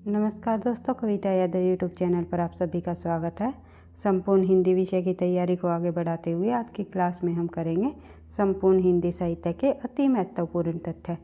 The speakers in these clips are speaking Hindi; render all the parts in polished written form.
नमस्कार दोस्तों, कविता यादव यूट्यूब चैनल पर आप सभी का स्वागत है। संपूर्ण हिंदी विषय की तैयारी को आगे बढ़ाते हुए आज की क्लास में हम करेंगे संपूर्ण हिंदी साहित्य के अति महत्वपूर्ण तथ्य।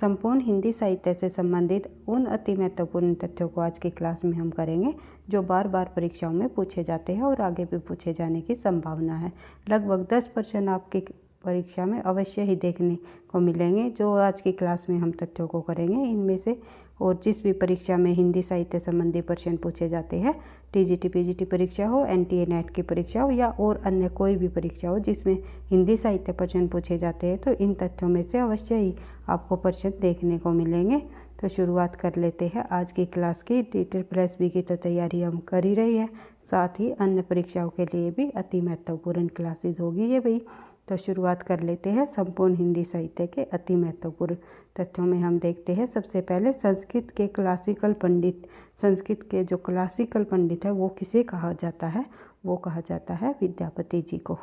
संपूर्ण हिंदी साहित्य से संबंधित उन अति महत्वपूर्ण तथ्यों को आज की क्लास में हम करेंगे जो बार बार परीक्षाओं में पूछे जाते हैं और आगे भी पूछे जाने की संभावना है। लगभग 10% आपकी परीक्षा में अवश्य ही देखने को मिलेंगे जो आज की क्लास में हम तथ्यों को करेंगे इनमें से। और जिस भी परीक्षा में हिंदी साहित्य संबंधी प्रश्न पूछे जाते हैं, टीजीटी पीजीटी परीक्षा हो, एनटीए नेट की परीक्षा हो या और अन्य कोई भी परीक्षा हो जिसमें हिंदी साहित्य प्रश्न पूछे जाते हैं, तो इन तथ्यों में से अवश्य ही आपको प्रश्न देखने को मिलेंगे। तो शुरुआत कर लेते हैं आज की क्लास की। टीचर प्लस बी की तो तैयारी हम कर ही रही है, साथ ही अन्य परीक्षाओं के लिए भी अति महत्वपूर्ण क्लासेज होगी ये भाई। तो शुरुआत कर लेते हैं संपूर्ण हिंदी साहित्य के अति महत्वपूर्ण तथ्यों में। हम देखते हैं सबसे पहले संस्कृत के क्लासिकल पंडित। संस्कृत के जो क्लासिकल पंडित है वो किसे कहा जाता है? वो कहा जाता है विद्यापति जी को।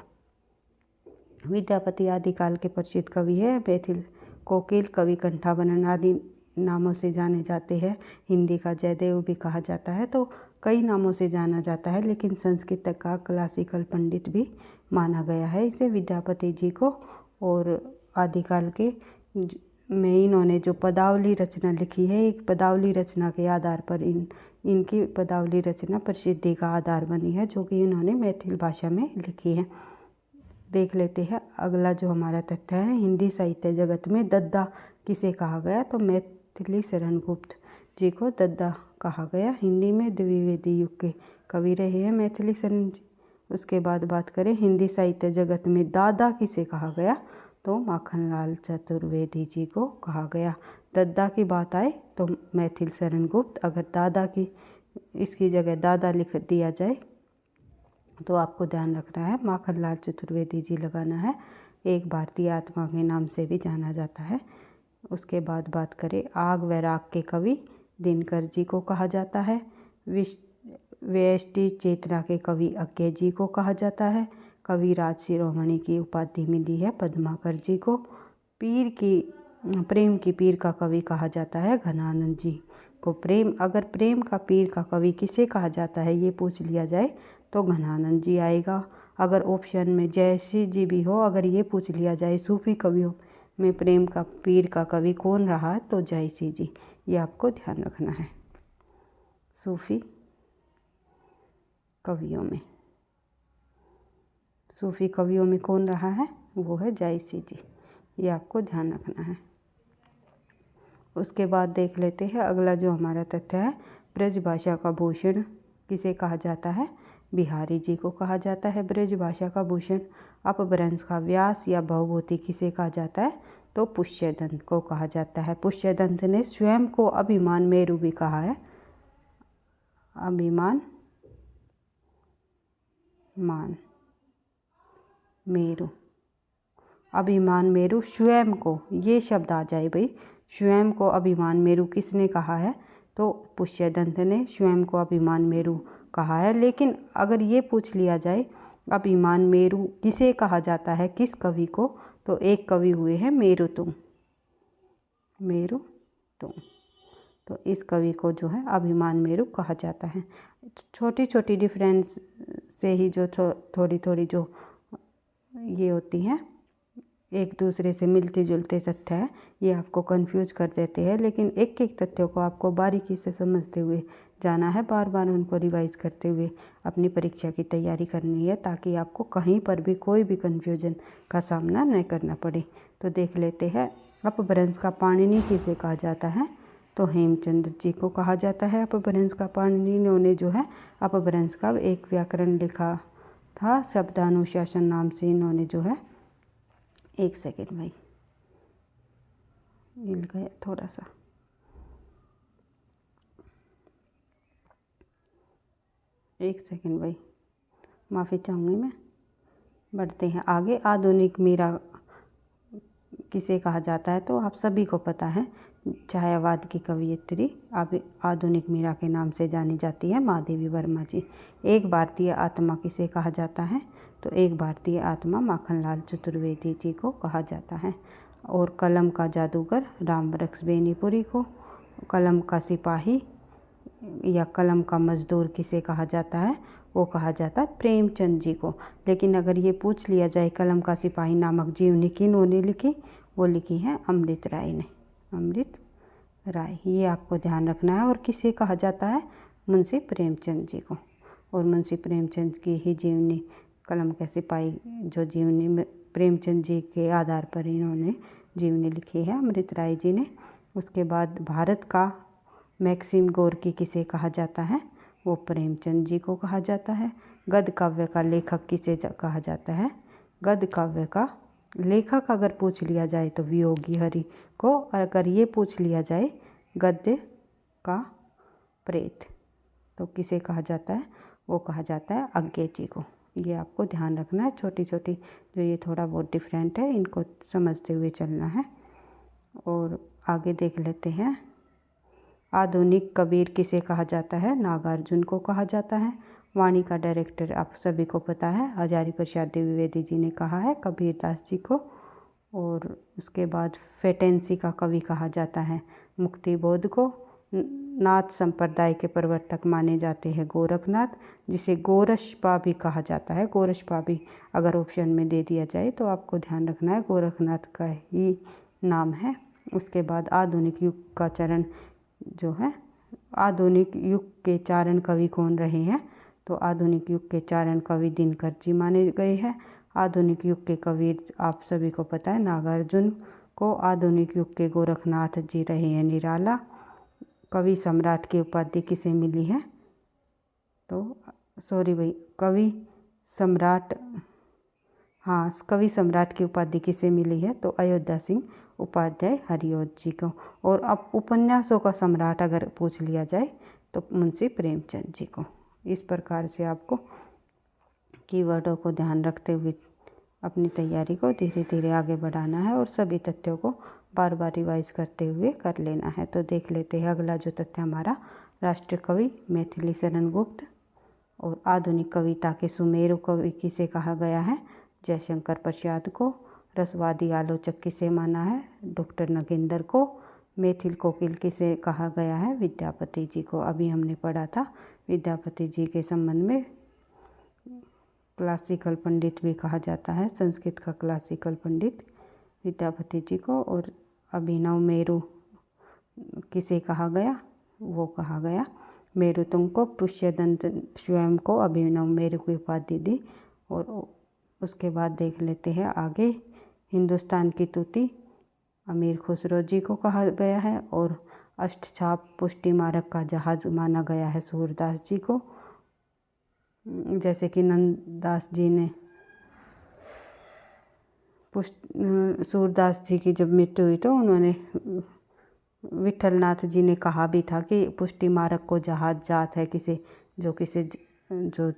विद्यापति आदिकाल के प्रसिद्ध कवि है। मैथिल कोकिल, कवि कंठाभरण आदि नामों से जाने जाते हैं। हिंदी का जयदेव भी कहा जाता है, तो कई नामों से जाना जाता है, लेकिन संस्कृत का क्लासिकल पंडित भी माना गया है इसे विद्यापति जी को। और आदिकाल के में इन्होंने जो पदावली रचना लिखी है, एक पदावली रचना के आधार पर इनकी पदावली रचना प्रसिद्धि का आधार बनी है, जो कि इन्होंने मैथिल भाषा में लिखी है। देख लेते हैं अगला जो हमारा तथ्य है, हिंदी साहित्य जगत में दद्दा किसे कहा गया? तो मैथिली शरण गुप्त जी को दद्दा कहा गया। हिंदी में द्विवेदी युग के कवि रहे हैं मैथिली शरण जी। उसके बाद बात करें हिंदी साहित्य जगत में दादा किसे कहा गया? तो माखनलाल चतुर्वेदी जी को कहा गया। दद्दा की बात आए तो मैथिल शरण गुप्त, अगर दादा की इसकी जगह दादा लिख दिया जाए तो आपको ध्यान रखना है माखनलाल चतुर्वेदी जी लगाना है। एक भारतीय आत्मा के नाम से भी जाना जाता है। उसके बाद बात करें आग व राग के कवि दिनकर जी को कहा जाता है। व्यष्टि चेतना के कवि अज्ञे जी को कहा जाता है। कविराज शिरोमणि की उपाधि मिली है पद्माकर जी को। प्रेम की पीर का कवि कहा जाता है घनानंद जी को। अगर प्रेम का पीर का कवि किसे कहा जाता है ये पूछ लिया जाए तो घनानंद जी आएगा। अगर ऑप्शन में जयश्री जी भी हो, अगर ये पूछ लिया जाए सूफी कवियों में प्रेम का पीर का कवि कौन रहा, तो जयश्री जी, ये आपको ध्यान रखना है। सूफी कवियों में कौन रहा है? वो है जयश्री जी, ये आपको ध्यान रखना है। उसके बाद देख लेते हैं अगला जो हमारा तथ्य है, ब्रज भाषा का भूषण किसे कहा जाता है? बिहारी जी को कहा जाता है ब्रज भाषा का भूषण। अपभ्रंश का व्यास या भवभूति किसे कहा जाता है? तो पुष्यदंत को कहा जाता है। पुष्यदंत ने स्वयं को अभिमान मेरु भी कहा है। अभिमान मेरु स्वयं को, ये शब्द आ जाए भाई, स्वयं को अभिमान मेरु किसने कहा है? तो पुष्यदंत ने स्वयं को अभिमान मेरु कहा है। लेकिन अगर ये पूछ लिया जाए अभिमान मेरु किसे कहा जाता है, किस कवि को, तो एक कवि हुए हैं मेरुतुंग। तो इस कवि को जो है अभिमान मेरु कहा जाता है। छोटी छोटी डिफरेंस से ही जो थोड़ी थोड़ी जो ये होती हैं, एक दूसरे से मिलते जुलते तथ्य है, ये आपको कंफ्यूज कर देते हैं, लेकिन एक एक तथ्यों को आपको बारीकी से समझते हुए जाना है, बार बार उनको रिवाइज करते हुए अपनी परीक्षा की तैयारी करनी है, ताकि आपको कहीं पर भी कोई भी कन्फ्यूजन का सामना न करना पड़े। तो देख लेते हैं अपभ्रंश का पाणिनि किसे कहा जाता है? तो हेमचंद्र जी को कहा जाता है अपभ्रंश का पाणिनि। इन्होंने जो है अपभ्रंश का एक व्याकरण लिखा था, शब्दानुशासन नाम से इन्होंने जो है, एक सेकेंड भाई, हिल गया थोड़ा सा, एक सेकेंड भाई, माफ़ी चाहूँगी मैं। बढ़ते हैं आगे। आधुनिक मीरा किसे कहा जाता है? तो आप सभी को पता है, छायावाद की कवयित्री अब आधुनिक मीरा के नाम से जानी जाती है महादेवी वर्मा जी। एक भारतीय आत्मा किसे कहा जाता है? तो एक भारतीय आत्मा माखनलाल चतुर्वेदी जी को कहा जाता है। और कलम का जादूगर रामवृक्ष बेनीपुरी को, कलम का सिपाही या कलम का मजदूर किसे कहा जाता है, वो कहा जाता है प्रेमचंद जी को। लेकिन अगर ये पूछ लिया जाए कलम का सिपाही नामक जीवनी किन्होंने लिखी, वो लिखी है अमृत राय ने, अमृत राय। ये आपको ध्यान रखना है। और किसे कहा जाता है, मुंशी प्रेमचंद जी को। और मुंशी प्रेमचंद की ही जीवनी कलम का सिपाही जो जीवनी में प्रेमचंद जी के आधार पर इन्होंने जीवनी लिखी है अमृत राय जी ने। उसके बाद भारत का मैक्सिम गोर्की किसे कहा जाता है, वो प्रेमचंद जी को कहा जाता है। गद्य काव्य का लेखक किसे कहा जाता है, गद्य काव्य का लेखक अगर पूछ लिया जाए तो वियोगी हरि को, और अगर ये पूछ लिया जाए गद्य का प्रेत तो किसे कहा जाता है, वो कहा जाता है अज्ञे जी को। ये आपको ध्यान रखना है। छोटी छोटी जो ये थोड़ा बहुत डिफरेंट है, इनको समझते हुए चलना है। और आगे देख लेते हैं। आधुनिक कबीर किसे कहा जाता है, नागार्जुन को कहा जाता है। वाणी का डायरेक्टर आप सभी को पता है, हजारी प्रसाद द्विवेदी जी ने कहा है कबीर दास जी को। और उसके बाद फेटेंसी का कवि कहा जाता है मुक्ति बोध को। नाथ संप्रदाय के प्रवर्तक माने जाते हैं गोरखनाथ, जिसे गोरक्षपा भी कहा जाता है। गोरक्षपा भी अगर ऑप्शन में दे दिया जाए तो आपको ध्यान रखना है गोरखनाथ का ही नाम है। उसके बाद आधुनिक युग का चरण जो है, आधुनिक युग के चारण कवि कौन रहे हैं, तो आधुनिक युग के चारण कवि दिनकर जी माने गए हैं। आधुनिक युग के कवि आप सभी को पता है नागार्जुन को। आधुनिक युग के गोरखनाथ जी रहे हैं निराला। कवि सम्राट की उपाधि किसे मिली है, तो सॉरी भाई कवि सम्राट, हाँ कवि सम्राट की उपाधि किसे मिली है, तो अयोध्या सिंह उपाध्याय हरिऔध जी को। और अब उपन्यासों का सम्राट अगर पूछ लिया जाए तो मुंशी प्रेमचंद जी को। इस प्रकार से आपको कीवर्डों को ध्यान रखते हुए अपनी तैयारी को धीरे धीरे आगे बढ़ाना है और सभी तथ्यों को बार बार रिवाइज करते हुए कर लेना है। तो देख लेते हैं अगला जो तथ्य हमारा, राष्ट्रीय कवि मैथिली शरण गुप्त। और आधुनिक कविता के सुमेरु कवि किसे कहा गया है, जयशंकर प्रसाद को। रसवादी आलोचक किसे माना है, डॉक्टर नगेंद्र को। मैथिल कोकिल किसे कहा गया है, विद्यापति जी को। अभी हमने पढ़ा था विद्यापति जी के संबंध में। क्लासिकल पंडित भी कहा जाता है, संस्कृत का क्लासिकल पंडित विद्यापति जी को। और अभिनव मेरु किसे कहा गया, वो कहा गया मेरुतुंग को। पुष्यदंत स्वयं को अभिनव मेरु की उपाधि दी। और उसके बाद देख लेते हैं आगे, हिंदुस्तान की तूती अमीर खुसरो जी को कहा गया है। और अष्टछाप पुष्टि मारक का जहाज माना गया है सूरदास जी को। जैसे कि नंददास जी ने सूरदास जी की जब मृत्यु हुई तो उन्होंने, विठलनाथ जी ने कहा भी था कि पुष्टि मारक को जहाज जात है किसे जो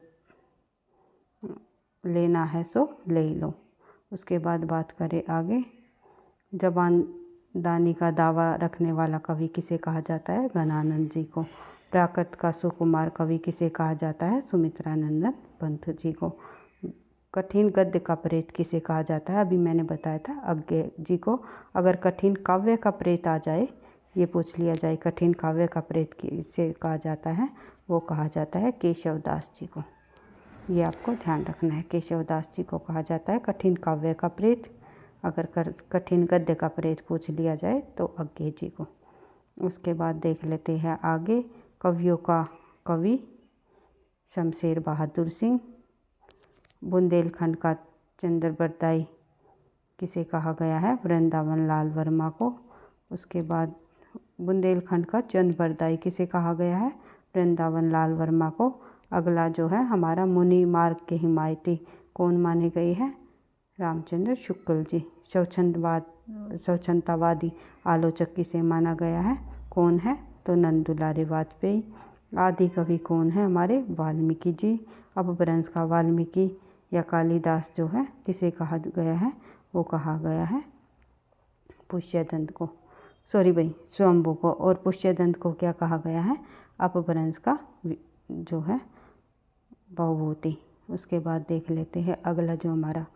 लेना है सो ले लो। उसके बाद बात करें आगे, जबानदानी का दावा रखने वाला कवि किसे कहा जाता है, घनानंद जी को। प्राकृत का सुकुमार कवि किसे कहा जाता है, सुमित्रानंदन पंत जी को। कठिन गद्य का प्रेत किसे कहा जाता है, अभी मैंने बताया था अज्ञे जी को। अगर कठिन काव्य का प्रेत आ जाए, ये पूछ लिया जाए कठिन काव्य का प्रेत किसे कहा जाता है, वो कहा जाता है केशवदास जी को। ये आपको ध्यान रखना है, केशवदास जी को कहा जाता है कठिन काव्य का प्रेत। अगर कठिन गद्य का प्रेत पूछ लिया जाए तो अज्ञे जी को। उसके बाद देख लेते हैं आगे, कवियों का कवि शमशेर बहादुर सिंह। बुंदेलखंड का चंद्रबरदाई किसे कहा गया है, वृंदावन लाल वर्मा को। उसके बाद बुंदेलखंड का चंद्रबरदाई किसे कहा गया है, वृंदावन लाल वर्मा को। अगला जो है हमारा मुनि मार्ग के हिमायती कौन माने गए हैं, रामचंद्र शुक्ल जी। स्वच्छंदतावादी आलोचक किसे माना गया है, कौन है, तो नंदुलारे वाजपेयी। आदि कवि कौन है हमारे, वाल्मीकि जी। अपभ्रंश का वाल्मीकि या कालिदास जो है किसे कहा गया है, वो कहा गया है पुष्यदंत को, सॉरी भाई स्वयंभू को। और पुष्यदंत को क्या कहा गया है, अपभ्रंश का जो है बहुभूति। उसके बाद देख लेते हैं अगला जो हमारा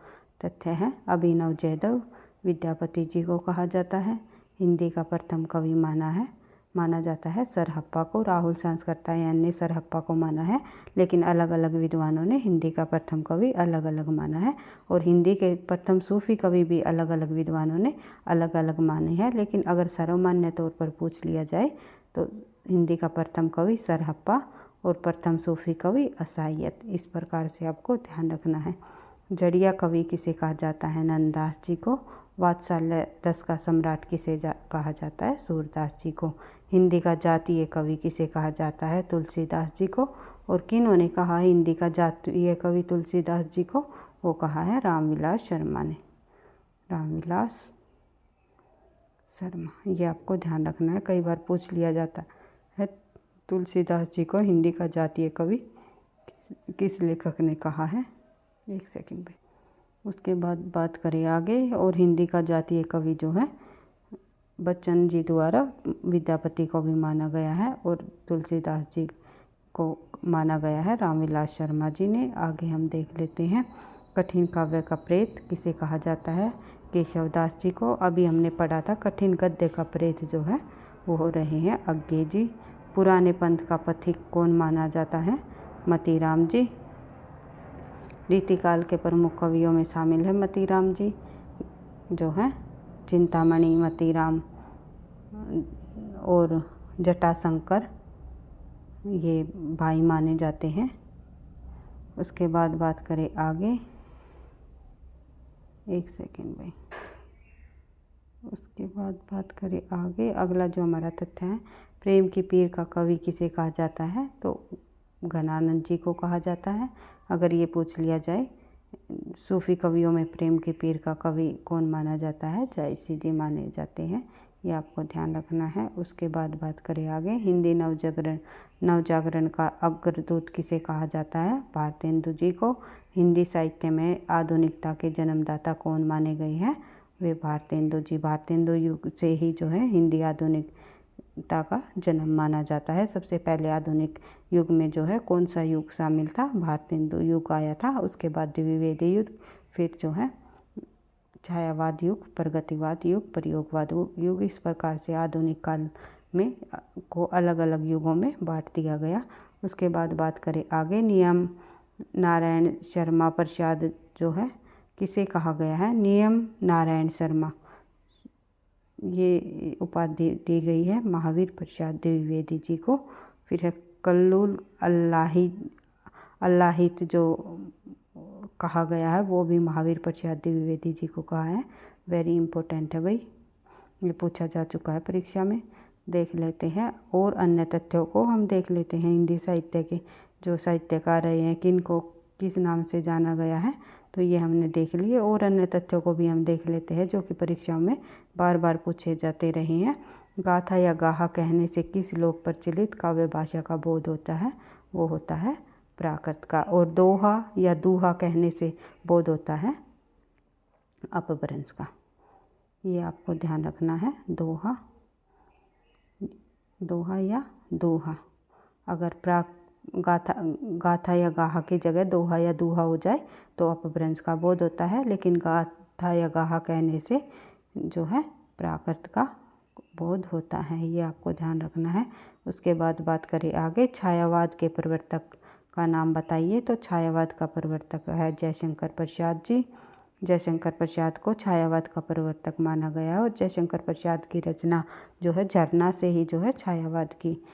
तथ्य है, अभिनव जयदेव विद्यापति जी को कहा जाता है। हिंदी का प्रथम कवि माना है माना जाता है सरहप्पा को। राहुल सांसकर्तायान ने सरहप्पा को माना है, लेकिन अलग अलग विद्वानों ने हिंदी का प्रथम कवि अलग अलग माना है। और हिंदी के प्रथम सूफी कवि भी अलग अलग विद्वानों ने अलग अलग माने हैं। लेकिन अगर सर्वमान्य तौर पर पूछ लिया जाए तो हिंदी का प्रथम कवि सरहप्पा और प्रथम सूफी कवि असायत। इस प्रकार से आपको ध्यान रखना है। जड़िया कवि किसे कहा जाता है? नंददास जी को। वात्सल्य रस का सम्राट किसे कहा जाता है? सूरदास जी को। हिंदी का जातीय कवि किसे कहा जाता है? तुलसीदास जी को। और किन्होंने कहा हिंदी का जातीय कवि तुलसीदास जी को? वो कहा है रामविलास शर्मा ने। रामविलास शर्मा, ये आपको ध्यान रखना है, कई बार पूछ लिया जाता है। तुलसीदास जी को हिंदी का जातीय कवि किस लेखक ने कहा है? एक सेकंड पे। उसके बाद बात करें आगे। और हिंदी का जातीय कवि जो है बच्चन जी द्वारा विद्यापति को भी माना गया है और तुलसीदास जी को माना गया है रामविलास शर्मा जी ने। आगे हम देख लेते हैं। कठिन काव्य का प्रेत किसे कहा जाता है? केशवदास जी को। अभी हमने पढ़ा था कठिन गद्य का प्रेत जो है वो हो रहे हैं अज्ञे जी। पुराने पंथ का पथिक कौन माना जाता है? मतीराम जी। रीतिकाल के प्रमुख कवियों में शामिल है मतीराम जी जो हैं चिंतामणि, मतीराम और जटाशंकर, ये भाई माने जाते हैं। उसके बाद बात करें आगे। एक सेकेंड भाई। उसके बाद बात करें आगे। अगला जो हमारा तथ्य है, प्रेम की पीर का कवि किसे कहा जाता है? तो घनानंद जी को कहा जाता है। अगर ये पूछ लिया जाए सूफी कवियों में प्रेम की पीर का कवि कौन माना जाता है? जायसी जी माने जाते हैं। ये आपको ध्यान रखना है। उसके बाद बात करें आगे। हिंदी नवजागरण का अग्रदूत किसे कहा जाता है? भारतेंदु जी को। हिंदी साहित्य में आधुनिकता के जन्मदाता कौन माने गए हैं? वे भारतेंदु जी। भारतेंदु युग से ही जो है हिंदी आधुनिकता का जन्म माना जाता है। सबसे पहले आधुनिक युग में जो है कौन सा युग शामिल था? भारतेंदु युग आया था। उसके बाद द्विवेदी युग, फिर जो है छायावाद युग, प्रगतिवाद युग, प्रयोगवाद युग। इस प्रकार से आधुनिक काल में को अलग अलग युगों में बांट दिया गया। उसके बाद बात करें आगे। नियम नारायण शर्मा प्रसाद जो है किसे कहा गया है? नियम नारायण शर्मा, ये उपाधि दी गई है महावीर प्रसाद द्विवेदी जी को। फिर है कल्लुल अल्लाहित जो कहा गया है वो भी महावीर प्रसाद द्विवेदी जी को कहा है। वेरी इंपॉर्टेंट है भाई, ये पूछा जा चुका है परीक्षा में। देख लेते हैं और अन्य तथ्यों को हम देख लेते हैं। हिंदी साहित्य के जो साहित्यकार रहे हैं किनको किस नाम से जाना गया है, तो ये हमने देख लिए। और अन्य तथ्यों को भी हम देख लेते हैं जो कि परीक्षाओं में बार बार पूछे जाते रहे हैं। गाथा या गाहा कहने से किस लोक प्रचलित काव्य भाषा का बोध होता है? वो होता है प्राकृत का। और दोहा या दूहा कहने से बोध होता है अपभ्रंश का। ये आपको ध्यान रखना है। दोहा या दूहा। अगर गाथा या गाहा की जगह दोहा या दूहा हो जाए तो अपभ्रंश का बोध होता है, लेकिन गाथा या गाहा कहने से जो है प्राकृत का बोध होता है। ये आपको ध्यान रखना है। उसके बाद बात करें आगे। छायावाद के प्रवर्तक का नाम बताइए। तो छायावाद का प्रवर्तक है जयशंकर प्रसाद जी। जयशंकर प्रसाद को छायावाद का प्रवर्तक माना गया है। और जयशंकर प्रसाद की रचना जो है झरना से ही जो है छायावाद की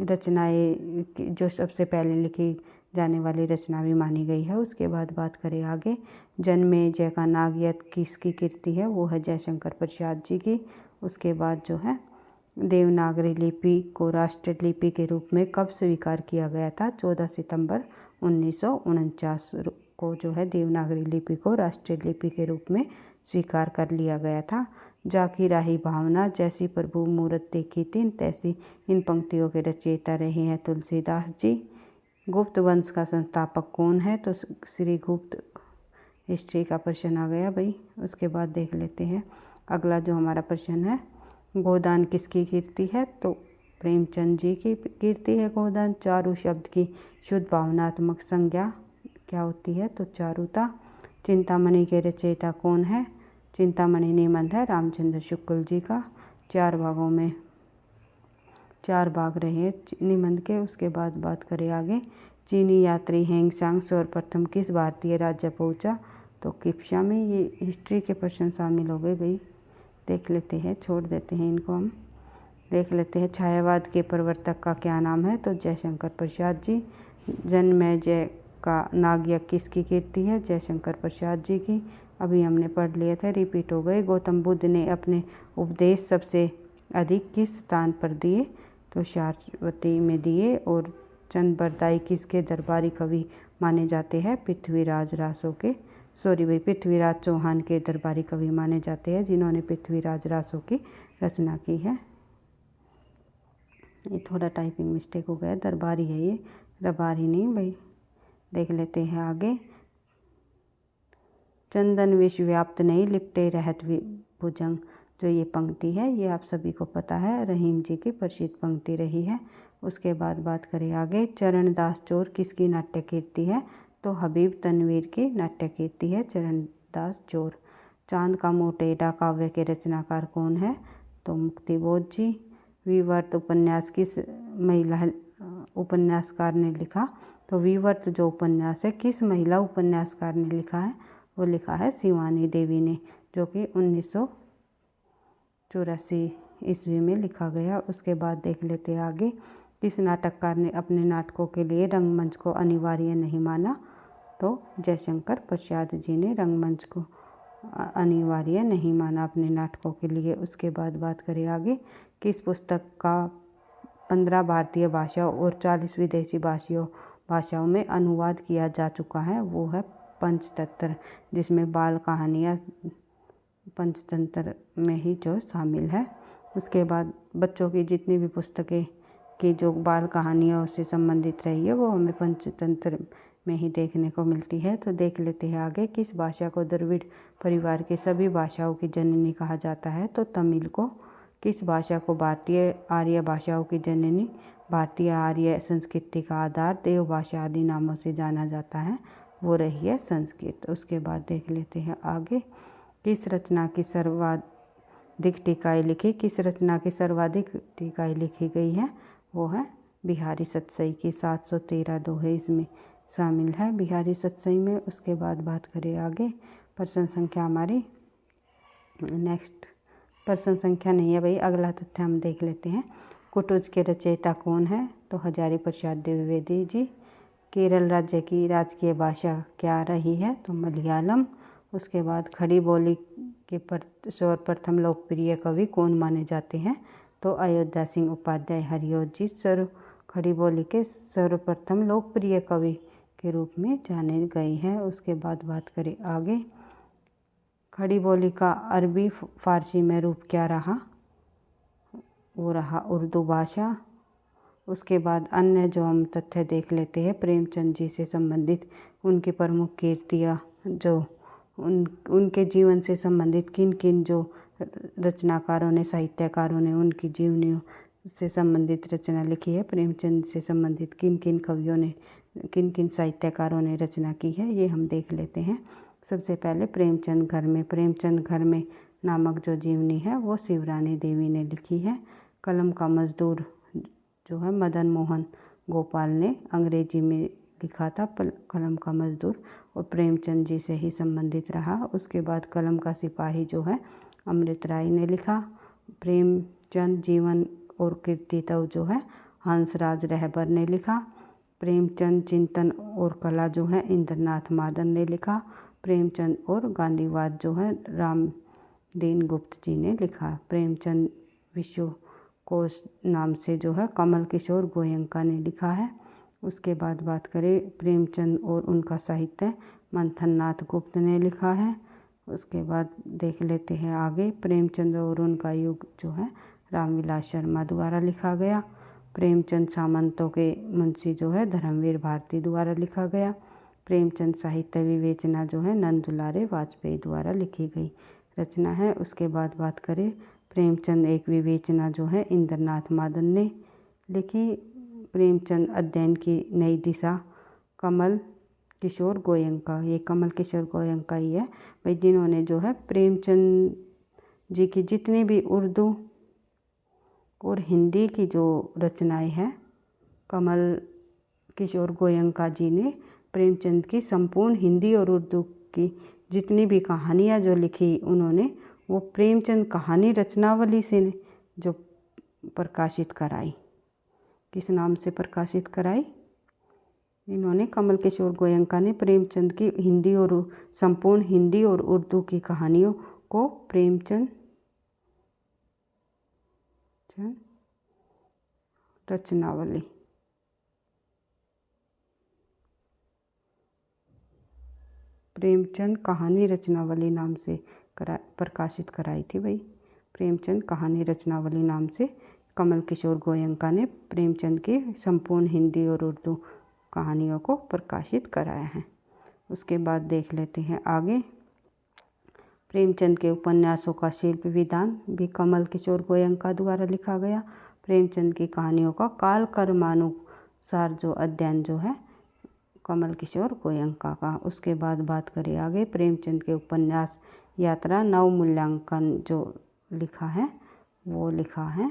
रचनाएं जो सबसे पहले लिखी जाने वाली रचना भी मानी गई है। उसके बाद बात करें आगे। जन्मेजय का नागयत किसकी कृति है? वो है जयशंकर प्रसाद जी की। उसके बाद जो है देवनागरी लिपि को राष्ट्रीय लिपि के रूप में कब स्वीकार किया गया था? 14 सितंबर 1949 को जो है देवनागरी लिपि को राष्ट्रीय लिपि के रूप में स्वीकार कर लिया गया था। जाकी राही भावना, जैसी प्रभु मूरत देखी तीन तैसी, इन पंक्तियों के रचयिता रहे हैं तुलसीदास जी। गुप्त वंश का संस्थापक कौन है? तो श्री गुप्त। हिस्ट्री का प्रश्न आ गया भाई। उसके बाद देख लेते हैं अगला जो हमारा प्रश्न है। गोदान किसकी कीर्ति है? तो प्रेमचंद जी की कीर्ति है गोदान। चारु शब्द की शुद्ध भावनात्मक संज्ञा क्या होती है? तो चारुता। चिंतामणि के रचयिता कौन है? चिंतामणि निबंध है रामचंद्र शुक्ल जी का। 4 भागों में 4 भाग रहे हैं निबंध के। उसके बाद बात करें आगे, चीनी यात्री हेंगसांग सर्वप्रथम किस भारतीय राज्य पहुंचा? तो किप्चा में। ये हिस्ट्री के प्रश्न शामिल हो गए भाई, देख लेते हैं, छोड़ देते हैं इनको। हम देख लेते हैं, छायावाद के प्रवर्तक का क्या नाम है? तो जयशंकर प्रसाद जी। जन्मेजय का नागयज्ञ किसकी कीर्ति है? जयशंकर प्रसाद जी की। अभी हमने पढ़ लिया था, रिपीट हो गए। गौतम बुद्ध ने अपने उपदेश सबसे अधिक किस स्थान पर दिए? तो सारस्वती में दिए। और चंद बरदाई किसके दरबारी कवि माने जाते हैं? पृथ्वीराज रासो के, सॉरी भाई, पृथ्वीराज चौहान के दरबारी कवि माने जाते हैं, जिन्होंने पृथ्वीराज रासो की रचना की है। ये थोड़ा टाइपिंग मिस्टेक हो गया, दरबारी है ये, रबारी नहीं भाई। देख लेते हैं आगे, चंदन विश्व व्याप्त नहीं लिपटे रहत भुजंग। जो ये पंक्ति है ये आप सभी को पता है, रहीम जी की प्रसिद्ध पंक्ति रही है। उसके बाद बात करें आगे, चरणदास चोर किसकी नाट्य कीर्ति है? तो हबीब तनवीर की नाट्य कीर्ति है चरणदास चोर। चांद का मुँह टेढ़ा काव्य के रचनाकार कौन है? तो मुक्तिबोध जी। विवर्त उपन्यास किस महिला उपन्यासकार ने लिखा? तो विवर्त जो उपन्यास है किस महिला उपन्यासकार ने लिखा है? वो लिखा है शिवानी देवी ने, जो कि 1984 ईस्वी में लिखा गया। उसके बाद देख लेते हैं आगे, किस नाटककार ने अपने नाटकों के लिए रंगमंच को अनिवार्य नहीं माना? तो जयशंकर प्रसाद जी ने रंगमंच को अनिवार्य नहीं माना अपने नाटकों के लिए। उसके बाद बात करें आगे, किस पुस्तक का 15 भारतीय भाषाओं और 40 विदेशी भाषाओं में अनुवाद किया जा चुका है? वो है पंचतंत्र, जिसमें बाल कहानियाँ पंचतंत्र में ही जो शामिल है। उसके बाद बच्चों की जितनी भी पुस्तकें की जो बाल कहानियों से संबंधित रही है वो हमें पंचतंत्र में ही देखने को मिलती है। तो देख लेते हैं आगे, किस भाषा को द्रविड़ परिवार के सभी भाषाओं की जननी कहा जाता है? तो तमिल को। किस भाषा को भारतीय आर्य भाषाओं की जननी, भारतीय आर्य संस्कृति का आधार, देव भाषा आदि नामों से जाना जाता है? वो रही है संस्कृत। उसके बाद देख लेते हैं आगे, किस रचना की सर्वाधिक टीकाएँ लिखी? किस रचना की सर्वाधिक टीकाएँ लिखी गई है? वो है बिहारी सतसई की, 713 दोहे इसमें शामिल है बिहारी सतसई में। उसके बाद बात करें आगे, प्रश्न संख्या हमारी नेक्स्ट प्रश्न संख्या नहीं है भाई, अगला तथ्य हम देख लेते हैं। कुटुज के रचयिता कौन है? तो हजारी प्रसाद द्विवेदी जी। केरल राज्य की राजकीय भाषा क्या रही है? तो मलयालम। उसके बाद खड़ी बोली के सर्वप्रथम लोकप्रिय कवि कौन माने जाते हैं? तो अयोध्या सिंह उपाध्याय हरिऔध जी खड़ी बोली के सर्वप्रथम लोकप्रिय कवि के रूप में जाने गए हैं। उसके बाद बात करें आगे, खड़ी बोली का अरबी फारसी में रूप क्या रहा? वो रहा उर्दू भाषा। उसके बाद अन्य जो हम तथ्य देख लेते हैं, प्रेमचंद जी से संबंधित उनकी प्रमुख कीर्तियाँ, जो उनके जीवन से संबंधित किन किन जो रचनाकारों ने, साहित्यकारों ने उनकी जीवनियों से संबंधित रचना लिखी है, प्रेमचंद से संबंधित किन किन कवियों ने, किन किन साहित्यकारों ने रचना की है, ये हम देख लेते हैं। सबसे पहले प्रेमचंद घर में नामक जो जीवनी है वो शिवरानी देवी ने लिखी है। कलम का मजदूर जो है मदन मोहन गोपाल ने अंग्रेजी में लिखा था, कलम का मजदूर, और प्रेमचंद जी से ही संबंधित रहा। उसके बाद कलम का सिपाही जो है अमृत राय ने लिखा। प्रेमचंद जीवन और कृतित्व जो है हंसराज रहबर ने लिखा। प्रेमचंद चिंतन और कला जो है इंद्रनाथ मादन ने लिखा। प्रेमचंद और गांधीवाद जो है रामदीन गुप्त जी ने लिखा। प्रेमचंद विश्वकोश नाम से जो है कमल किशोर गोयंका ने लिखा है। उसके बाद बात करें प्रेमचंद और उनका साहित्य, मंथननाथ गुप्त ने लिखा है। उसके बाद देख लेते हैं आगे, प्रेमचंद और उनका युग जो है रामविलास शर्मा द्वारा लिखा गया। प्रेमचंद सामंतों के मुंशी जो है धर्मवीर भारती द्वारा लिखा गया। प्रेमचंद साहित्य विवेचना जो है नंद दुलारे वाजपेयी द्वारा लिखी गई रचना है। उसके बाद बात करें प्रेमचंद एक विवेचना जो है इंद्रनाथ मादन ने लिखी। प्रेमचंद अध्ययन की नई दिशा कमल किशोर गोयंका, ये कमल किशोर गोयंका ही है भाई, जिन्होंने जो है प्रेमचंद जी की जितनी भी उर्दू और हिंदी की जो रचनाएं हैं, कमल किशोर गोयंका जी ने प्रेमचंद की संपूर्ण हिंदी और उर्दू की जितनी भी कहानियाँ जो लिखी उन्होंने, वो प्रेमचंद कहानी रचनावली से जो प्रकाशित कराई। किस नाम से प्रकाशित कराई? इन्होंने, कमल किशोर गोयंका ने प्रेमचंद की हिंदी और संपूर्ण हिंदी और उर्दू की कहानियों को प्रेमचंद रचनावली प्रेमचंद कहानी रचनावली नाम से प्रकाशित कराई थी भाई। प्रेमचंद कहानी रचनावली नाम से कमल किशोर गोयंका ने प्रेमचंद की संपूर्ण हिंदी और उर्दू कहानियों को प्रकाशित कराया है। उसके बाद देख लेते हैं आगे। प्रेमचंद के उपन्यासों का शिल्प विधान भी कमल किशोर गोयंका द्वारा लिखा गया। प्रेमचंद की कहानियों का काल कर्मानुसार जो अध्ययन जो है कमल किशोर गोयंका का। उसके बाद बात करें आगे, प्रेमचंद के उपन्यास यात्रा नव मूल्यांकन जो लिखा है वो लिखा है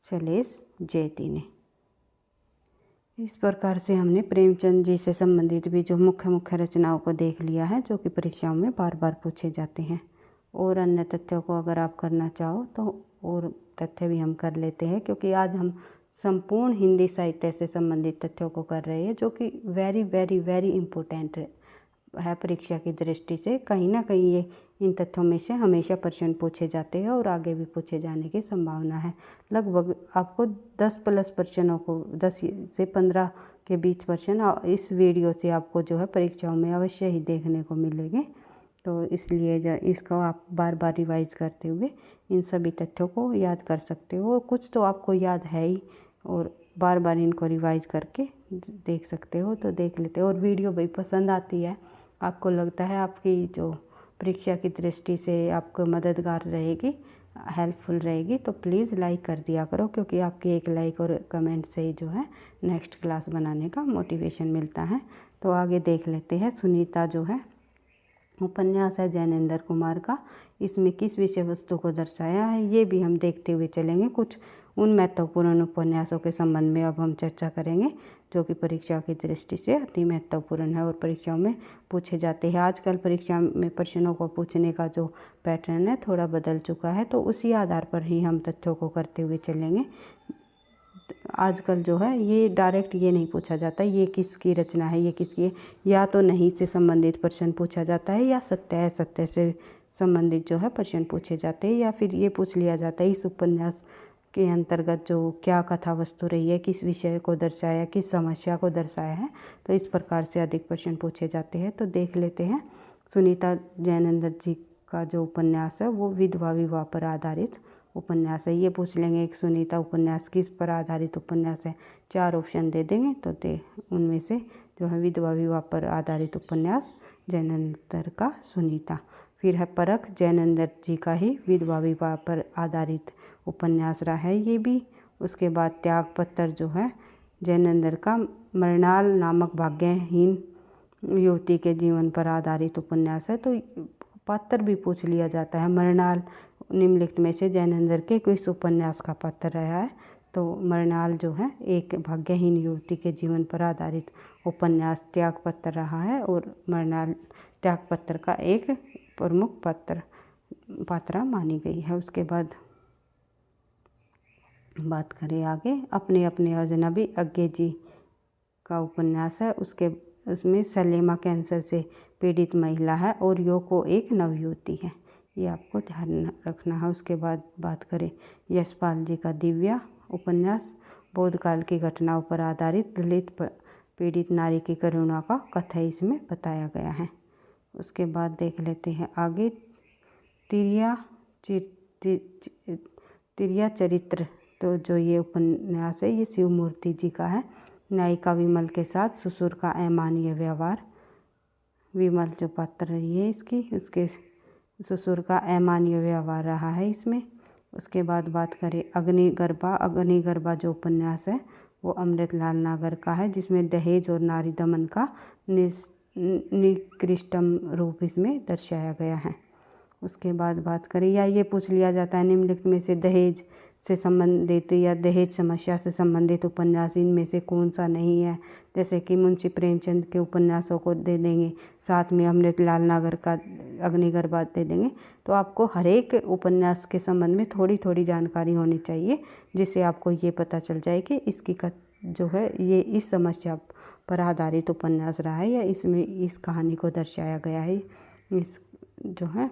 शैलेश जैती ने। इस प्रकार से हमने प्रेमचंद जी से संबंधित भी जो मुख्य रचनाओं को देख लिया है, जो कि परीक्षाओं में बार बार पूछे जाते हैं। और अन्य तथ्यों को अगर आप करना चाहो तो और तथ्य भी हम कर लेते हैं, क्योंकि आज हम संपूर्ण हिंदी साहित्य से संबंधित तथ्यों को कर रहे हैं, जो कि वेरी वेरी वेरी इम्पोर्टेंट है परीक्षा की दृष्टि से। कहीं ना कहीं ये इन तथ्यों में से हमेशा प्रश्न पूछे जाते हैं और आगे भी पूछे जाने की संभावना है। लगभग आपको 10+ प्रश्नों को 10 से 15 के बीच प्रश्न इस वीडियो से आपको जो है परीक्षाओं में अवश्य ही देखने को मिलेंगे। तो इसलिए इसको आप बार बार रिवाइज करते हुए इन सभी तथ्यों को याद कर सकते हो। कुछ तो आपको याद है ही, और बार बार इनको रिवाइज करके देख सकते हो, तो देख लेते हो। और वीडियो भी पसंद आती है, आपको लगता है आपकी जो परीक्षा की दृष्टि से आपको मददगार रहेगी, हेल्पफुल रहेगी, तो प्लीज़ लाइक कर दिया करो, क्योंकि आपकी एक लाइक और कमेंट से ही जो है नेक्स्ट क्लास बनाने का मोटिवेशन मिलता है। तो आगे देख लेते हैं। सुनीता जो है उपन्यास है जैनेंद्र कुमार का। इसमें किस विषय वस्तु को दर्शाया है ये भी हम देखते हुए चलेंगे। कुछ उन महत्वपूर्ण उपन्यासों के संबंध में अब हम चर्चा करेंगे, जो कि परीक्षा की दृष्टि से अति महत्वपूर्ण है और परीक्षाओं में पूछे जाते हैं। आजकल परीक्षा में प्रश्नों को पूछने का जो पैटर्न है थोड़ा बदल चुका है, तो उसी आधार पर ही हम तथ्यों को करते हुए चलेंगे। आजकल जो है ये डायरेक्ट ये नहीं पूछा जाता ये किसकी रचना है, ये किसकी है। या तो नहीं से संबंधित प्रश्न पूछा जाता है, या सत्य है सत्य से संबंधित जो है प्रश्न पूछे जाते हैं, या फिर ये पूछ लिया जाता है इस उपन्यास के अंतर्गत जो क्या कथा वस्तु रही है, किस विषय को दर्शाया, किस समस्या को दर्शाया है। तो इस प्रकार से अधिक प्रश्न पूछे जाते हैं। तो देख लेते हैं। सुनीता जैनेंद्र जी का जो उपन्यास है वो विधवा विवाह पर आधारित उपन्यास है। ये पूछ लेंगे एक सुनीता उपन्यास किस पर आधारित उपन्यास है, 4 ऑप्शन दे देंगे, तो उनमें से जो है विधवा विवाह पर आधारित उपन्यास जैनेंद्र का सुनीता। फिर है परख, जैनेंद्र जी का ही विधवा विवाह पर आधारित उपन्यास रहा है ये भी। उसके बाद त्यागपत्र जो है जैनेंद्र का मृणाल नामक भाग्यहीन युवती के जीवन पर आधारित उपन्यास है। तो पात्र भी पूछ लिया जाता है, मृणाल निम्नलिखित में से जैनेंद्र के किस उपन्यास का पात्र रहा है। तो मृणाल जो है एक भाग्यहीन युवती के जीवन पर आधारित उपन्यास त्यागपत्र रहा है, और मृणाल त्यागपत्र का एक प्रमुख पात्रा मानी गई है। उसके बाद बात करें आगे, अपने अपने अजनबी अज्ञे जी का उपन्यास है। उसमें सलेमा कैंसर से पीड़ित महिला है और योको एक नवयुवती है, ये आपको ध्यान रखना है। उसके बाद बात करें यशपाल जी का दिव्या उपन्यास, बोधकाल की घटनाओं पर आधारित दलित पीड़ित नारी की करुणा का कथा इसमें बताया गया है। उसके बाद देख लेते हैं आगे, तिरिया चरित्र। तो जो ये उपन्यास है ये शिवमूर्ति जी का है। नायिका विमल के साथ ससुर का अमानवीय व्यवहार, विमल जो पात्र रही है इसकी, उसके ससुर का अमानवीय व्यवहार रहा है इसमें। उसके बाद बात करें अग्निगर्भा जो उपन्यास है वो अमृतलाल नागर का है, जिसमें दहेज और नारी दमन का निकृष्टम रूप इसमें दर्शाया गया है। उसके बाद बात करें, या ये पूछ लिया जाता है निम्नलिखित में से दहेज से संबंधित या दहेज समस्या से संबंधित उपन्यास इनमें से कौन सा नहीं है। जैसे कि मुंशी प्रेमचंद के उपन्यासों को दे देंगे, साथ में अमृतलाल नागर का अग्निगर्भ दे देंगे। तो आपको हर एक उपन्यास के संबंध में थोड़ी थोड़ी जानकारी होनी चाहिए, जिससे आपको ये पता चल जाए कि इसकी जो है ये इस समस्या पर आधारित उपन्यास रहा है या इसमें इस कहानी को दर्शाया गया है, इस जो है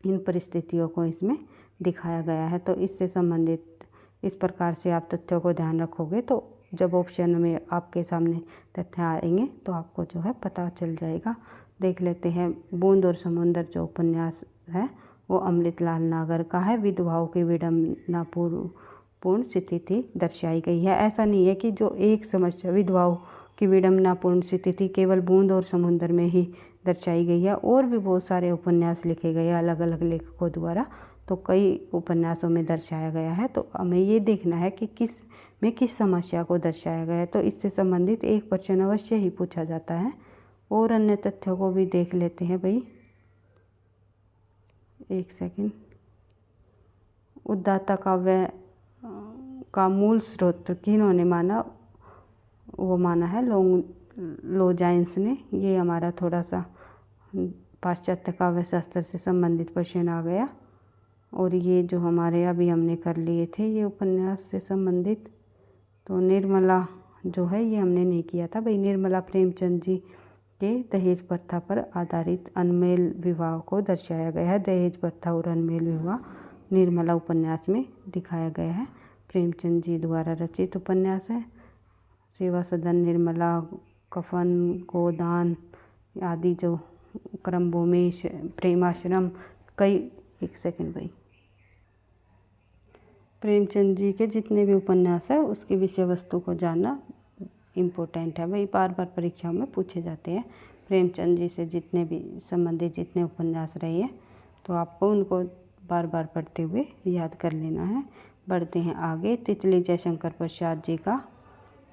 इन परिस्थितियों को इसमें दिखाया गया है। तो इससे संबंधित इस प्रकार से आप तथ्यों को ध्यान रखोगे तो जब ऑप्शन में आपके सामने तथ्य आएंगे तो आपको जो है पता चल जाएगा। देख लेते हैं, बूंद और समुंदर जो उपन्यास है वो अमृतलाल नागर का है। विधवाओं की विडंबनापूर्ण स्थिति दर्शाई गई है। ऐसा नहीं है कि जो एक समस्या विधवाओं की विडंबनापूर्ण स्थिति केवल बूंद और समुंदर में ही दर्शाई गई है, और भी बहुत सारे उपन्यास लिखे गए अलग अलग लेखकों द्वारा, तो कई उपन्यासों में दर्शाया गया है। तो हमें ये देखना है कि किस समस्या को दर्शाया गया है। तो इससे संबंधित एक प्रश्न अवश्य ही पूछा जाता है। और अन्य तथ्यों को भी देख लेते हैं भाई, एक सेकंड। उद्दाता काव्य का मूल स्रोत किन्होंने माना, वो माना है लोजाइन्स ने। ये हमारा थोड़ा सा पाश्चात्य काव्य शास्त्र से संबंधित प्रश्न आ गया। और ये जो हमारे अभी हमने कर लिए थे ये उपन्यास से संबंधित, तो निर्मला जो है ये हमने नहीं किया था भाई। निर्मला प्रेमचंद जी के दहेज प्रथा पर आधारित अनमेल विवाह को दर्शाया गया है। दहेज प्रथा और अनमेल विवाह निर्मला उपन्यास में दिखाया गया है। प्रेमचंद जी द्वारा रचित उपन्यास है। सेवा सदन, निर्मला, कफन, गोदान आदि जो क्रमभूमि, प्रेमाश्रम, कई एक सेकंड भाई। प्रेमचंद जी के जितने भी उपन्यास है उसकी विषय वस्तु को जानना इम्पोर्टेंट है भाई, बार बार परीक्षाओं में पूछे जाते हैं। प्रेमचंद जी से जितने भी संबंधित जितने उपन्यास रहे हैं तो आपको उनको बार बार पढ़ते हुए याद कर लेना है। बढ़ते हैं आगे। तितली जयशंकर प्रसाद जी का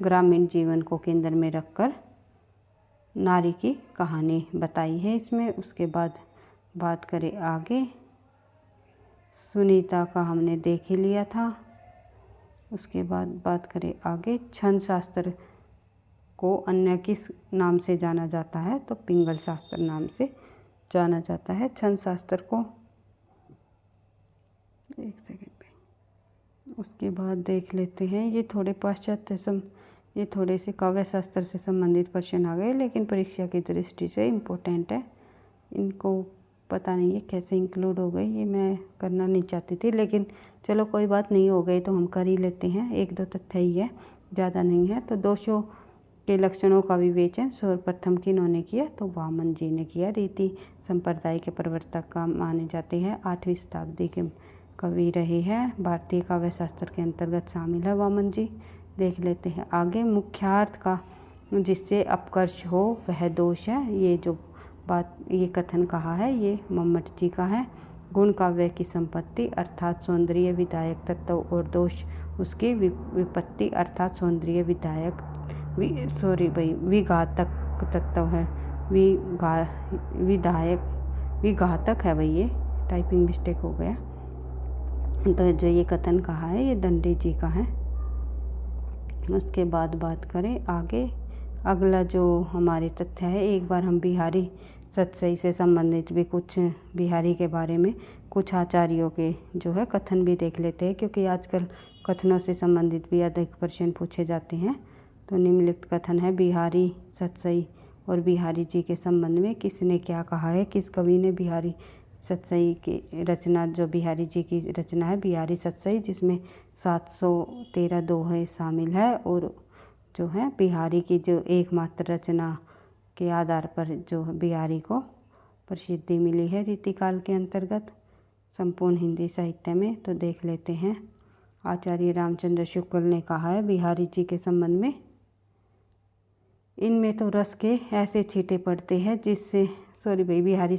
ग्रामीण जीवन को केंद्र में रखकर नारी की कहानी बताई है इसमें। उसके बाद बात करें आगे, सुनीता का हमने देख ही लिया था। उसके बाद बात करें आगे, छंद शास्त्र को अन्य किस नाम से जाना जाता है, तो पिंगल शास्त्र नाम से जाना जाता है छंद शास्त्र को। एक सेकंड पे। उसके बाद देख लेते हैं, ये थोड़े पाश्चात्य ये थोड़े से काव्य शास्त्र से संबंधित प्रश्न आ गए, लेकिन परीक्षा की दृष्टि से इम्पोर्टेंट है। इनको पता नहीं है कैसे इंक्लूड हो गई, ये मैं करना नहीं चाहती थी, लेकिन चलो कोई बात नहीं, हो गई तो हम कर ही लेते हैं। एक दो तथ्य ही है, ज़्यादा नहीं है। तो दोषों के लक्षणों का विवेचन सर्वप्रथम किन्होंने किया, तो वामन जी ने किया। रीति संप्रदाय के प्रवर्तक का माने जाते हैं। 8वीं शताब्दी के कवि रहे हैं। भारतीय काव्य शास्त्र के अंतर्गत शामिल है वामन जी। देख लेते हैं आगे, मुख्यार्थ का जिससे अपकर्ष हो वह दोष है। ये जो बात ये कथन कहा है ये मम्मट जी का है। गुण काव्य की संपत्ति अर्थात सौंदर्य विधायक तत्व और दोष उसकी विपत्ति अर्थात सौंदर्य विघातक तत्व है। विघातक है भाई, ये टाइपिंग मिस्टेक हो गया। तो जो ये कथन कहा है ये दंडी जी का है। उसके बाद बात करें आगे, अगला जो हमारे तथ्य है, एक बार हम बिहारी सतसई से संबंधित भी कुछ बिहारी के बारे में कुछ आचार्यों के जो है कथन भी देख लेते हैं, क्योंकि आजकल कथनों से संबंधित भी अधिक प्रश्न पूछे जाते हैं। तो निम्नलिखित कथन है बिहारी सतसई और बिहारी जी के संबंध में किसने क्या कहा है, किस कवि ने बिहारी सतसई की रचना, जो बिहारी जी की रचना है बिहारी सतसई, जिसमें 713 दोहे शामिल है, और जो है बिहारी की जो एकमात्र रचना के आधार पर जो बिहारी को प्रसिद्धि मिली है रीतिकाल के अंतर्गत संपूर्ण हिंदी साहित्य में। तो देख लेते हैं, आचार्य रामचंद्र शुक्ल ने कहा है बिहारी जी के संबंध में, इनमें तो रस के ऐसे छींटे पड़ते हैं जिससे बिहारी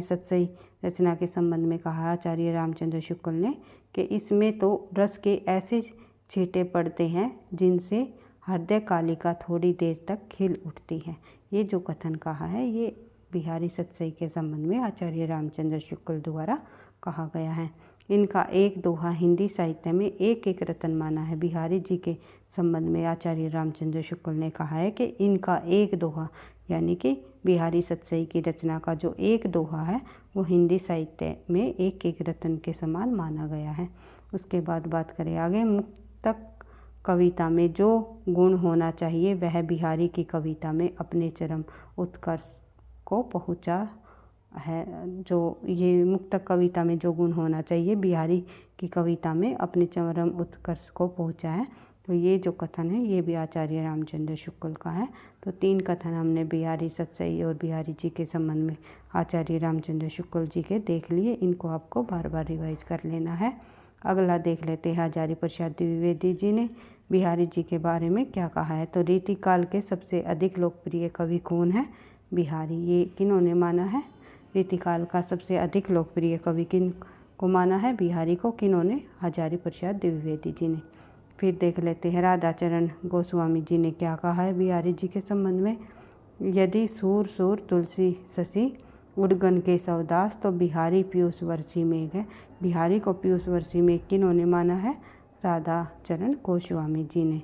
सतसई रचना के संबंध में कहा आचार्य रामचंद्र शुक्ल ने कि इसमें तो रस के ऐसे छींटे पड़ते हैं जिनसे हृदय कालिका थोड़ी देर तक खिल उठती है। ये जो कथन कहा है ये बिहारी सतसई के संबंध में आचार्य रामचंद्र शुक्ल द्वारा कहा गया है। इनका एक दोहा हिंदी साहित्य में एक एक रत्न माना है। बिहारी जी के संबंध में आचार्य रामचंद्र शुक्ल ने कहा है कि इनका एक दोहा यानी कि बिहारी सतसई की रचना का जो एक दोहा है वो हिंदी साहित्य में एक एक रत्न के समान माना गया है। उसके बाद बात करें आगे, मुक्तक कविता में जो गुण होना चाहिए वह बिहारी की कविता में अपने चरम उत्कर्ष को पहुंचा है। जो ये मुक्तक कविता में जो गुण होना चाहिए बिहारी की कविता में अपने चरम उत्कर्ष को पहुंचा है। तो ये जो कथन है ये भी आचार्य रामचंद्र शुक्ल का है। तो 3 कथन हमने बिहारी सतसई और बिहारी जी के संबंध में आचार्य रामचंद्र शुक्ल जी के देख लिए। इनको आपको बार बार रिवाइज कर लेना है। अगला देख लेते हैं हजारी प्रसाद द्विवेदी जी ने बिहारी जी के बारे में क्या कहा है। तो रीतिकाल के सबसे अधिक लोकप्रिय कवि कौन है? बिहारी। ये किन्होंने माना है? रीतिकाल का सबसे अधिक लोकप्रिय कवि किन को माना है? बिहारी को। किन्होंने? हजारी प्रसाद द्विवेदी जी ने। फिर देख लेते हैं राधाचरण गोस्वामी जी ने क्या कहा है बिहारी जी के संबंध में। यदि सूर सूर तुलसी शशि उड़गन के सवदास, तो बिहारी पीयूष वर्षी मेघ है। बिहारी को पीयूष वर्षी मेघ किन्होंने माना है? राधाचरण गोस्वामी जी ने।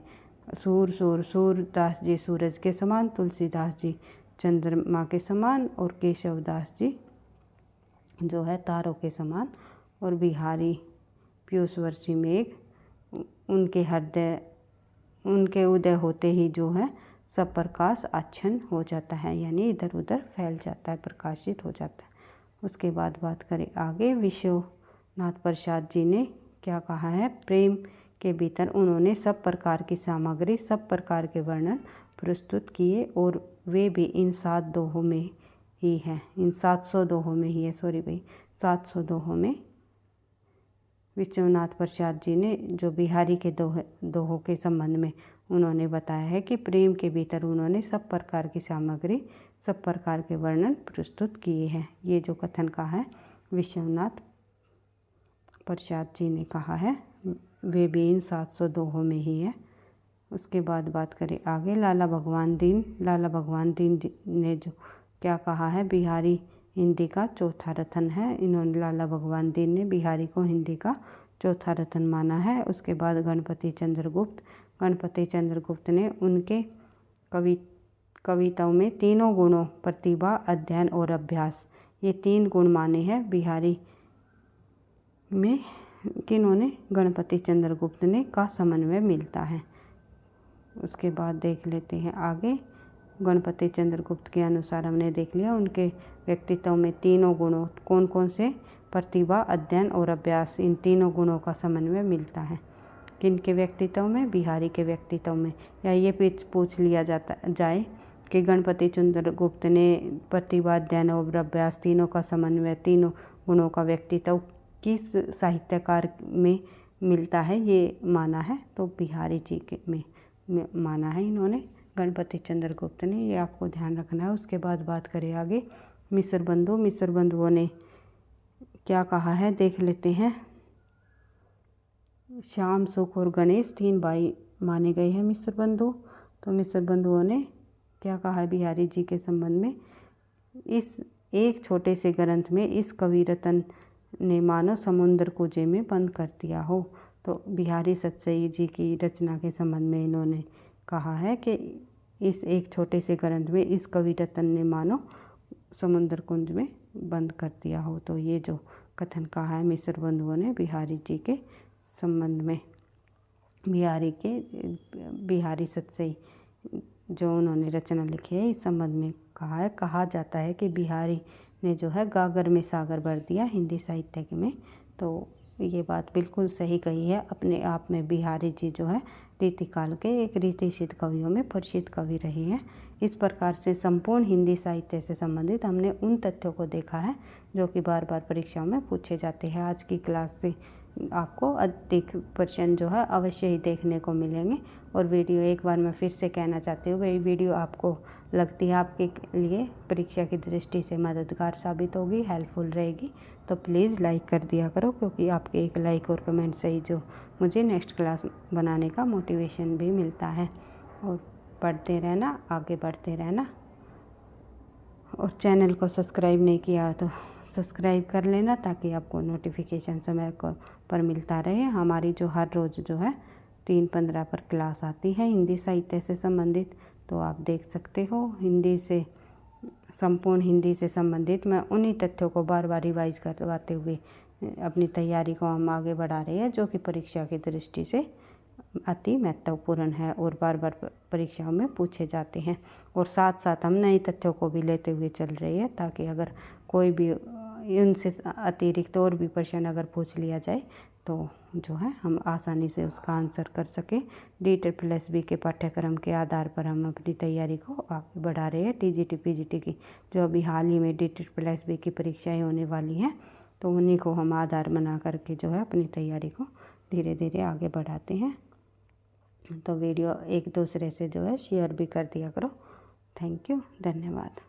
सूरदास जी सूरज के समान, तुलसीदास जी चंद्रमा के समान और केशवदास जी जो है तारों के समान, और बिहारी पीयूष वर्षी मेघ उनके उदय होते ही जो है सब प्रकाश आच्छन्न हो जाता है, यानी इधर उधर फैल जाता है, प्रकाशित हो जाता है। उसके बाद बात करें आगे, विश्वनाथ प्रसाद जी ने क्या कहा है। प्रेम के भीतर उन्होंने सब प्रकार की सामग्री, सब प्रकार के वर्णन प्रस्तुत किए और वे भी इन 7 दोहों में ही है, इन 700 दोहों में ही है, 700 दोहों में। विश्वनाथ प्रसाद जी ने जो बिहारी के दोहों के संबंध में उन्होंने बताया है कि प्रेम के भीतर उन्होंने सब प्रकार की सामग्री, सब प्रकार के वर्णन प्रस्तुत किए हैं। ये जो कथन का है विश्वनाथ प्रसाद जी ने कहा है, वे भी इन 700 दोहों में ही है। उसके बाद बात करें आगे, लाला भगवान दीन ने जो क्या कहा है। बिहारी हिंदी का चौथा रत्न है। इन्होंने लाला भगवान दीन ने बिहारी को हिंदी का चौथा रत्न माना है। उसके बाद गणपति चंद्र गुप्त ने उनके कविताओं में तीनों गुणों प्रतिभा, अध्ययन और अभ्यास, ये 3 गुण माने हैं बिहारी में। किन्होंने? गणपति चंद्र गुप्त ने का समन्वय मिलता है। उसके बाद देख लेते हैं आगे, गणपति चंद्र गुप्त के अनुसार हमने देख लिया उनके व्यक्तित्व में तीनों गुणों कौन कौन से, प्रतिभा, अध्ययन और अभ्यास, इन तीनों गुणों का समन्वय मिलता है। किनके व्यक्तित्व में? बिहारी के व्यक्तित्व में। या ये पूछ लिया जाए कि गणपति चंद्र गुप्त ने प्रतिभा, अध्ययन और अभ्यास तीनों का समन्वय, तीनों गुणों का व्यक्तित्व किस साहित्यकार में मिलता है, ये माना है। तो बिहारी जी के में माना है इन्होंने, गणपति चंद्र गुप्त ने। ये आपको ध्यान रखना है। उसके बाद बात करें आगे, मिश्र बंधुओं ने क्या कहा है देख लेते हैं। श्याम, सुख और गणेश 3 भाई माने गए हैं मिश्र बंधु। तो मिश्र बंधुओं ने क्या कहा है बिहारी जी के संबंध में। इस एक छोटे से ग्रंथ में इस कवि रतन ने मानो समुद्र कुएं में बंद कर दिया हो। तो बिहारी सतसई जी की रचना के संबंध में इन्होंने कहा है कि इस एक छोटे से ग्रंथ में इस कवि रतन ने मानो समुद्र कुंज में बंद कर दिया हो। तो ये जो कथन कहा है मिश्र बंधुओं ने बिहारी जी के संबंध में, बिहारी सतसई जो उन्होंने रचना लिखी है इस संबंध में कहा है। कहा जाता है कि बिहारी ने जो है गागर में सागर भर दिया हिंदी साहित्य में। तो ये बात बिल्कुल सही कही है। अपने आप में बिहारी जी जो है रीतिकाल के एक रीतिसिद्ध कवियों में प्रसिद्ध कवि रहे हैं। इस प्रकार से संपूर्ण हिंदी साहित्य से संबंधित हमने उन तथ्यों को देखा है जो कि बार बार परीक्षाओं में पूछे जाते हैं। आज की क्लास से आपको अधिक प्रश्न जो है अवश्य ही देखने को मिलेंगे। और वीडियो एक बार मैं फिर से कहना चाहती हूँ, वही वीडियो आपको लगती है आपके लिए परीक्षा की दृष्टि से मददगार साबित होगी, हेल्पफुल रहेगी, तो प्लीज़ लाइक कर दिया करो, क्योंकि आपके एक लाइक और कमेंट से ही जो मुझे नेक्स्ट क्लास बनाने का मोटिवेशन भी मिलता है। और पढ़ते रहना, आगे बढ़ते रहना। और चैनल को सब्सक्राइब नहीं किया तो सब्सक्राइब कर लेना, ताकि आपको नोटिफिकेशन समय पर मिलता रहे। हमारी जो हर रोज़ जो है 3:15 पर क्लास आती है हिंदी साहित्य से संबंधित, तो आप देख सकते हो। संपूर्ण हिंदी से संबंधित मैं उन्हीं तथ्यों को बार बार रिवाइज करवाते हुए अपनी तैयारी को हम आगे बढ़ा रहे हैं, जो कि परीक्षा की दृष्टि से अति महत्वपूर्ण है और बार बार परीक्षाओं में पूछे जाते हैं। और साथ साथ हम नए तथ्यों को भी लेते हुए चल रहे हैं, ताकि अगर कोई भी इनसे अतिरिक्त और भी प्रश्न अगर पूछ लिया जाए तो जो है हम आसानी से उसका आंसर कर सकें। DEET के पाठ्यक्रम के आधार पर हम अपनी तैयारी को आगे बढ़ा रहे हैं। TGT PGT की जो अभी हाल ही में DEET की परीक्षाएं होने वाली हैं, तो उन्हीं को हम आधार बना करके जो है अपनी तैयारी को धीरे धीरे आगे बढ़ाते हैं। तो वीडियो एक दूसरे से जो है शेयर भी कर दिया करो। थैंक यू, धन्यवाद।